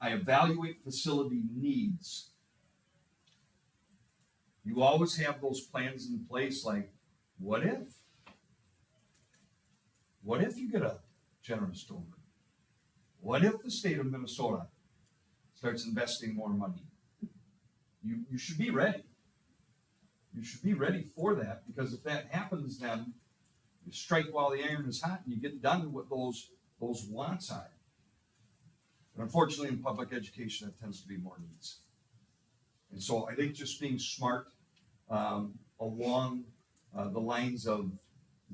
I evaluate facility needs, you always have those plans in place, like, what if? What if you get a generous donor? What if the state of Minnesota starts investing more money? You should be ready. You should be ready for that, because if that happens, then you strike while the iron is hot and you get done with those wants are. But unfortunately, in public education, it tends to be more needs. And so I think just being smart along the lines of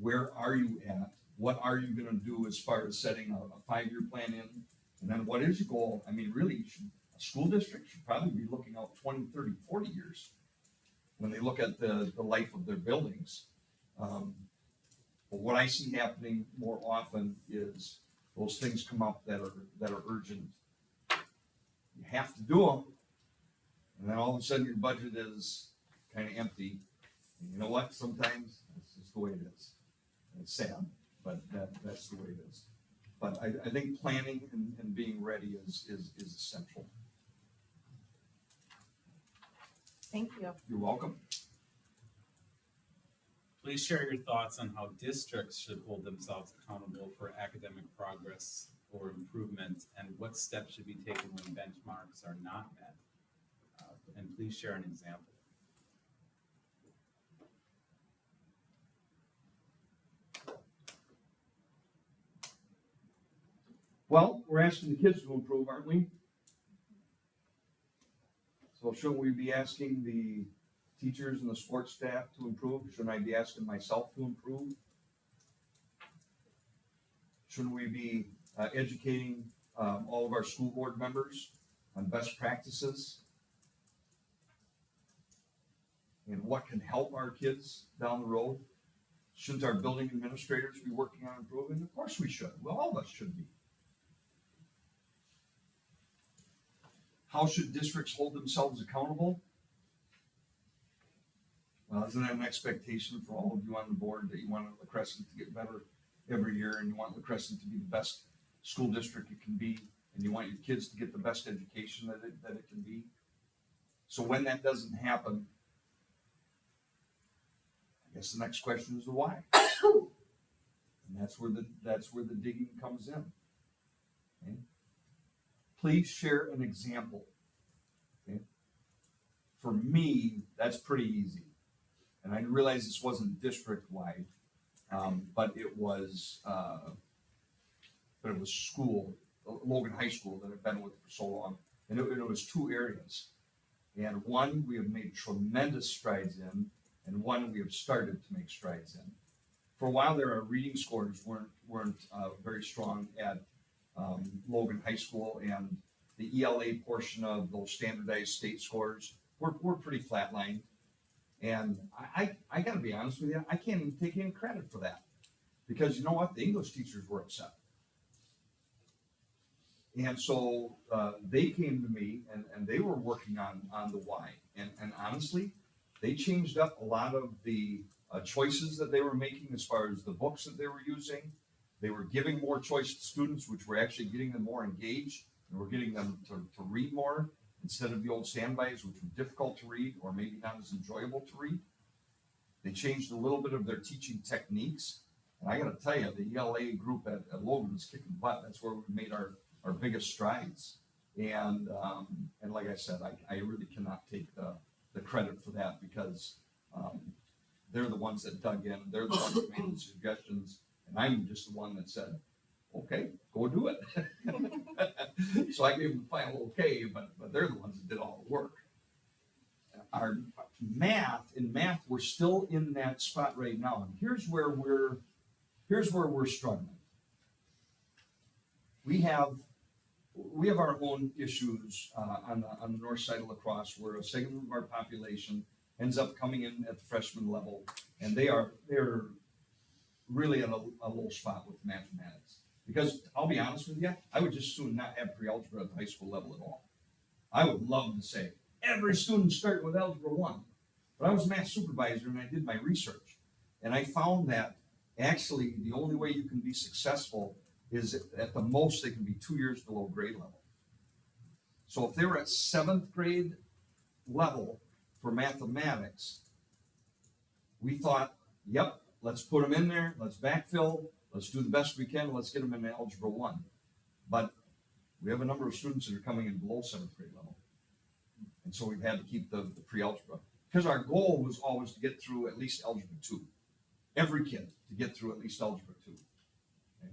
where are you at? What are you going to do as far as setting a 5-year plan in? And then what is your goal? I mean, really, a school district should probably be looking out 20, 30, 40 years when they look at the life of their buildings. But what I see happening more often is those things come up that are urgent. You have to do them, and then all of a sudden your budget is kind of empty. And you know what? Sometimes that's just the way it is. And it's sad, but that's the way it is. But I think planning and being ready is essential. Thank you. You're welcome. Please share your thoughts on how districts should hold themselves accountable for academic progress or improvement, and what steps should be taken when benchmarks are not met. And please share an example. Well, we're asking the kids to improve, aren't we? So shouldn't we be asking the teachers and the sports staff to improve? Shouldn't I be asking myself to improve? Shouldn't we be educating all of our school board members on best practices and what can help our kids down the road? Shouldn't our building administrators be working on improving? Of course we should. Well, all of us should be. How should districts hold themselves accountable? Well, isn't that an expectation for all of you on the board that you want La Crescent to get better every year, and you want La Crescent to be the best school district it can be, and you want your kids to get the best education that it can be? So when that doesn't happen, I guess the next question is the why. And that's where the digging comes in. Okay? Please share an example. Okay? for me, that's pretty easy. And I realize this wasn't district-wide, but it was school, Logan High School that I've been with for so long. And it was two areas. And one we have made tremendous strides in, and one we have started to make strides in. For a while there, our reading scores weren't very strong at Logan High School, and the ELA portion of those standardized state scores were pretty flatlined. And I got to be honest with you, I can't even take any credit for that, because you know what? The English teachers were upset. And so they came to me, and they were working on the why. And honestly, they changed up a lot of the choices that they were making as far as the books that they were using. They were giving more choice to students, which were actually getting them more engaged, and we're getting them to read more instead of the old standbys, which were difficult to read or maybe not as enjoyable to read. They changed a little bit of their teaching techniques. And I got to tell you, the ELA group at Logan is kicking butt. That's where we made our biggest strides. And like I said, I really cannot take the credit for that, because they're the ones that dug in. They're the ones that made the suggestions. And I'm just the one that said, okay, go do it. So I gave them the final okay, but they're the ones that did all the work. Our in math, we're still in that spot right now. And here's where we're struggling. We have our own issues on the north side of La Crosse, where a segment of our population ends up coming in at the freshman level, and they're really at a low spot with mathematics. Because I'll be honest with you, I would just soon not have pre-algebra at the high school level at all. I would love to say every student start with Algebra 1. But I was a math supervisor and I did my research. And I found that actually the only way you can be successful is at the most they can be 2 years below grade level. So if they were at 7th grade level for mathematics, we thought, yep, let's put them in there, let's backfill, let's do the best we can, let's get them in Algebra 1. But we have a number of students that are coming in below 7th grade level. And so we've had to keep the pre-algebra. Because our goal was always to get through at least Algebra 2. Every kid to get through at least Algebra 2. Okay?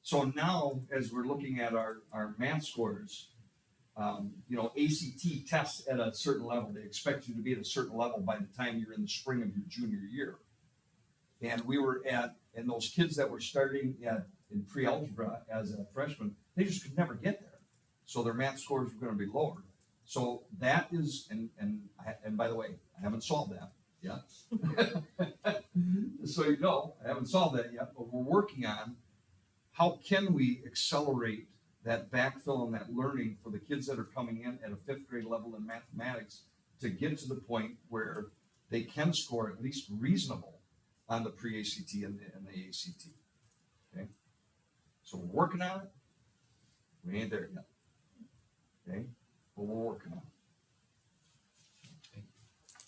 So now, as we're looking at our math scores, ACT tests at a certain level. They expect you to be at a certain level by the time you're in the spring of your junior year. And we were and those kids that were starting in pre-algebra as a freshman, they just could never get there. So their math scores were going to be lower. So that is, and by the way, I haven't solved that yet. So you know, I haven't solved that yet, but we're working on how can we accelerate that backfill and that learning for the kids that are coming in at a 5th grade level in mathematics to get to the point where they can score at least reasonable on the pre-ACT and the ACT. Okay, so we're working on it. We ain't there yet. Okay, but we're working on it.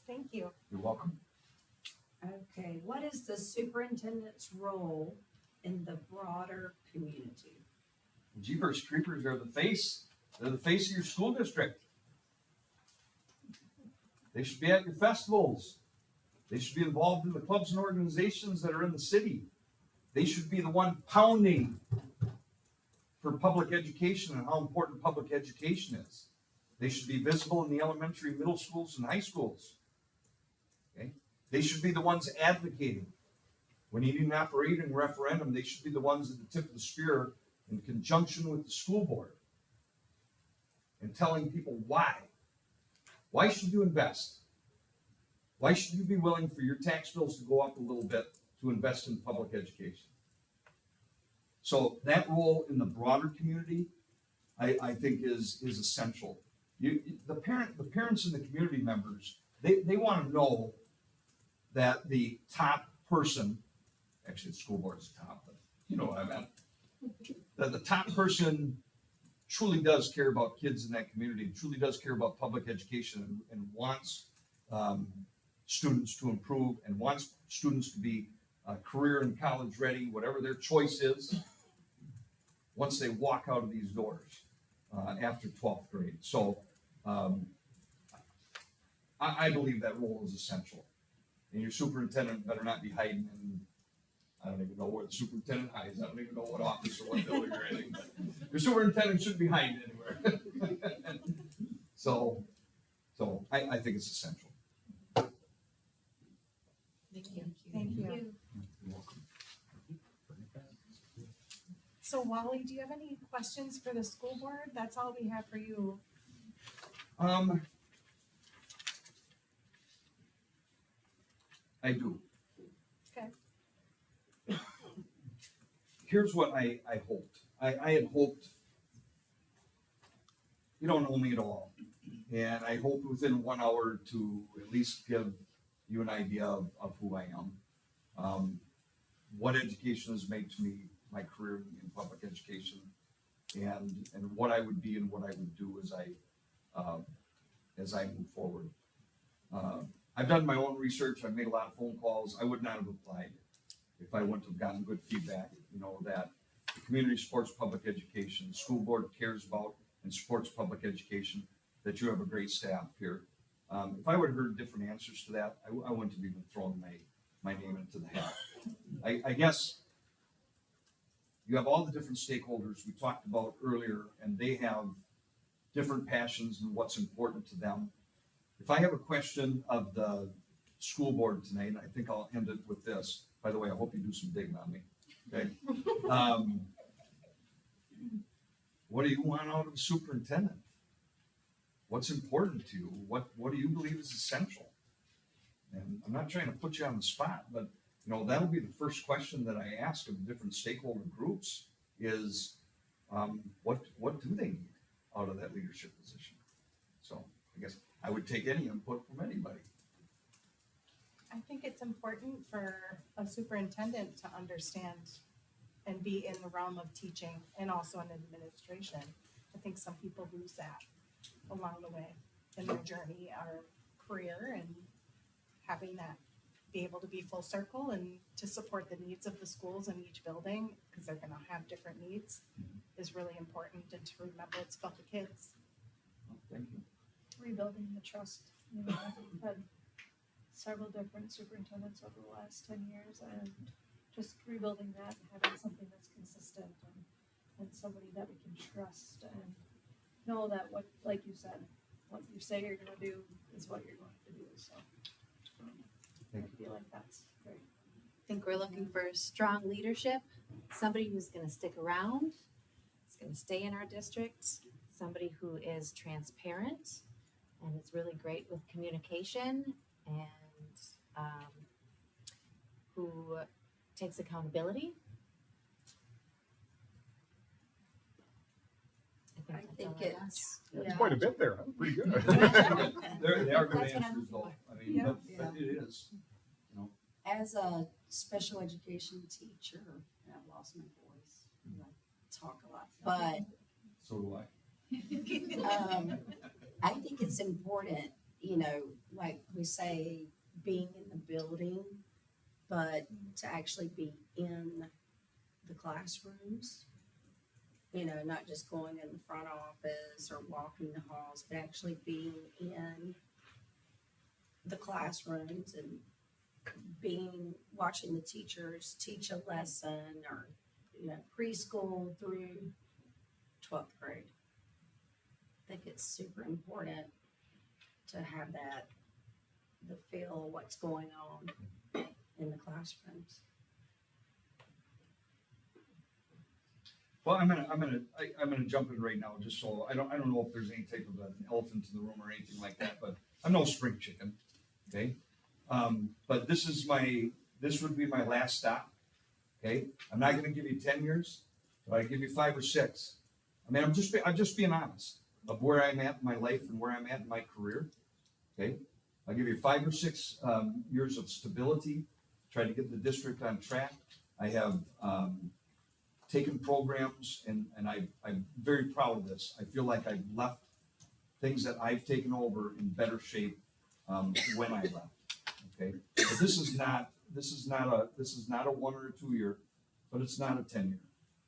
Thank you. You're welcome. Okay, what is the superintendent's role in the broader community? Jeepers creepers, they're the face of your school district. They should be at your festivals. They should be involved in the clubs and organizations that are in the city. They should be the one pounding for public education and how important public education is. They should be visible in the elementary, middle schools, and high schools. Okay? They should be the ones advocating. When you need an operating referendum, they should be the ones at the tip of the spear in conjunction with the school board and telling people why. Why should you invest? Why should you be willing for your tax bills to go up a little bit to invest in public education? So that role in the broader community, I think is essential. The parents and the community members, they want to know that the top person, actually the school board's the top, but you know what I meant, that the top person truly does care about kids in that community, truly does care about public education and wants students to improve and wants students to be career and college ready, whatever their choice is, once they walk out of these doors after 12th grade. So I believe that role is essential. And your superintendent better not be hiding in, I don't even know where the superintendent hides. I don't even know what office or what building or anything, but your superintendent shouldn't be hiding anywhere. So I think it's essential. Thank you. Thank you. So Wally, do you have any questions for the school board? That's all we have for you. I do. Okay. Here's what I hoped. I had hoped, you don't know me at all, and I hoped within 1 hour to at least give you an idea of who I am, what education has made to me, my career in public education, and what I would be and what I would do as I move forward. I've done my own research. I've made a lot of phone calls. I would not have applied if I wouldn't have gotten good feedback. You know that the community supports public education. The school board cares about and supports public education. That you have a great staff here. If I would have heard different answers to that, I wouldn't have even thrown my name into the hat. I guess you have all the different stakeholders we talked about earlier, and they have different passions and what's important to them. If I have a question of the school board tonight, and I think I'll end it with this. By the way, I hope you do some digging on me. Okay. What do you want out of a superintendent? What's important to you? What do you believe is essential? And I'm not trying to put you on the spot, but you know that'll be the first question that I ask of the different stakeholder groups is what do they need out of that leadership position? So I guess I would take any input from anybody. I think it's important for a superintendent to understand and be in the realm of teaching and also in administration. I think some people lose that along the way in their journey or career, and having that be able to be full circle and to support the needs of the schools in each building, because they're gonna have different needs, is really important, and to remember it's about the kids. Thank you. Rebuilding the trust, you know, I've had several different superintendents over the last 10 years, and just rebuilding that, having something that's consistent and somebody that we can trust and know that what, like you said, what you say you're gonna do is what you're going to do, so. I feel like that's great. I think we're looking for strong leadership, somebody who's gonna stick around, is gonna stay in our district, somebody who is transparent and is really great with communication, and who takes accountability. I that's think all I got. it's, That's yeah. quite a bit there, huh? Pretty good. They are good That's what I'm answers though. I mean, Yeah. but it is. As a special education teacher, and I've lost my voice, I talk a lot, but So do I. I think it's important, you know, like we say, being in the building, but to actually be in the classrooms. You know, not just going in the front office or walking the halls, but actually being in the classrooms and watching the teachers teach a lesson, or, you know, preschool through 12th grade. I think it's super important to have that, the feel of what's going on in the classrooms. Well, I'm gonna jump in right now, just so, I don't know if there's any type of an elephant in the room or anything like that, but I'm no spring chicken, okay? But this would be my last stop, okay? I'm not gonna give you 10 years, but I give you 5 or 6. I mean, I'm just being honest of where I'm at in my life and where I'm at in my career, okay? I'll give you 5 or 6 years of stability, try to get the district on track. I have taken programs, and I'm very proud of this. I feel like I've left things that I've taken over in better shape when I left. Okay, but this is not a 1 or a 2 year, but it's not a 10 year.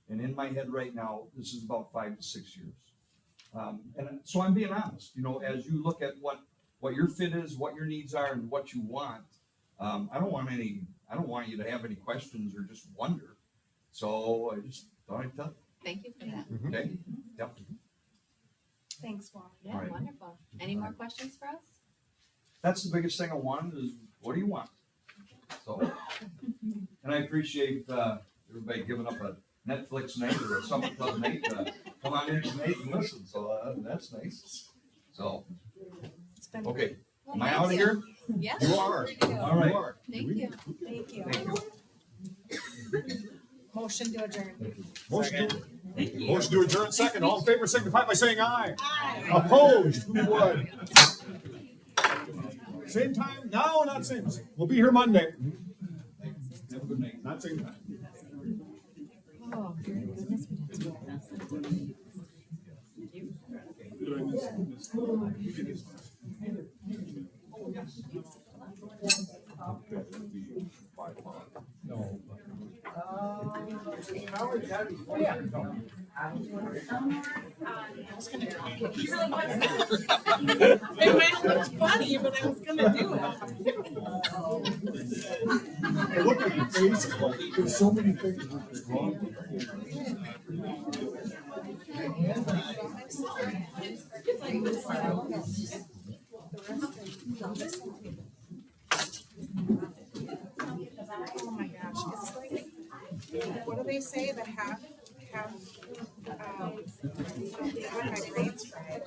And in my head right now, this is about 5 to 6 years. And so I'm being honest. You know, as you look at what what your fit is, what your needs are, and what you want. I don't want you to have any questions or just wonder. So I just thought I'd tell you. Thank you for that. Okay? Yep. Thanks, Wally. Yeah, All right. wonderful. Any more questions for us? That's the biggest thing I wanted is, what do you want? So, and I appreciate, everybody giving up a Netflix night or a Supper Club night, come on in tonight and listen, so, that's nice. So, It's been okay, Well, am I thank out of you. here? Yes. You are. All right. You are. Thank you. Thank you. Thank you. Motion to adjourn. Motion to adjourn second. All in favor signify by saying aye. Aye. Opposed? Who would? Same time? No, not same. We'll be here Monday. Have a good night. Not same time. Oh, goodness, we did. It might have looked funny, but I was gonna do it. I look at your face, there's so many things wrong. Oh my gosh, it's like, what do they say, the half, grades fried?